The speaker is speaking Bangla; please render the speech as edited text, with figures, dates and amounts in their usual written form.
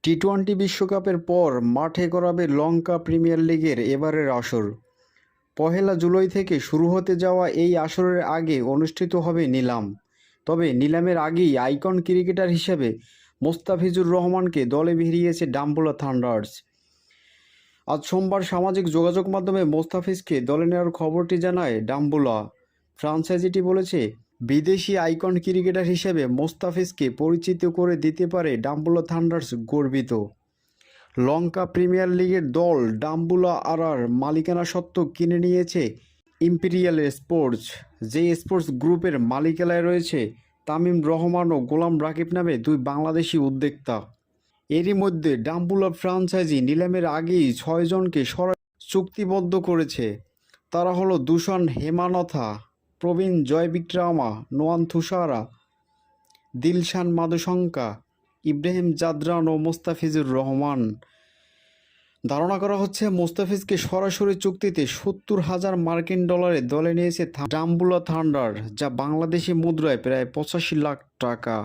টি-টোয়েন্টি বিশ্বকাপের পর মাঠে গড়াবে লঙ্কা প্রিমিয়ার লিগের এবারের আসর। পহেলা জুলাই থেকে শুরু হতে যাওয়া এই আসরের আগে অনুষ্ঠিত হবে নিলাম। তবে নিলামের আগেই আইকন ক্রিকেটার হিসেবে মোস্তাফিজুর রহমানকে দলে ভিড়িয়েছে ডাম্বুলা থান্ডার্স। আজ সোমবার সামাজিক যোগাযোগ মাধ্যমে মোস্তাফিজকে দলে নেওয়ার খবরটি জানায় ডাম্বুলা। ফ্রাঞ্চাইজিটি বলেছে, বিদেশি আইকন ক্রিকেটার হিসেবে মোস্তাফিজকে পরিচিত করে দিতে পারে ডাম্বুলা থান্ডার্স গর্বিত। লঙ্কা প্রিমিয়ার লিগের দল ডাম্বুলা আরার মালিকানা সত্ত্ব কিনে নিয়েছে ইম্পেরিয়াল স্পোর্টস, যে স্পোর্টস গ্রুপের মালিকানায় রয়েছে তামিম রহমান ও গোলাম রাকিব নামে দুই বাংলাদেশি উদ্যোক্তা। এরই মধ্যে ডাম্বুলা ফ্রাঞ্চাইজি নিলামের আগেই 6 জনকে চুক্তিবদ্ধ করেছে। তারা হলো দূষণ হেমানথা, প্রবীণ জয়বিক্রমা, নোয়ান তুষারা, দিলশান মাদুশঙ্কা, ইব্রাহিম জাদরান ও মোস্তাফিজুর রহমান। ধারণা করা হচ্ছে মোস্তাফিজকে সরাসরি চুক্তিতে 70,000 মার্কিন ডলারে দলে নিয়েছে ডাম্বুলা থান্ডার, যা বাংলাদেশি মুদ্রায় প্রায় 85 লাখ টাকা।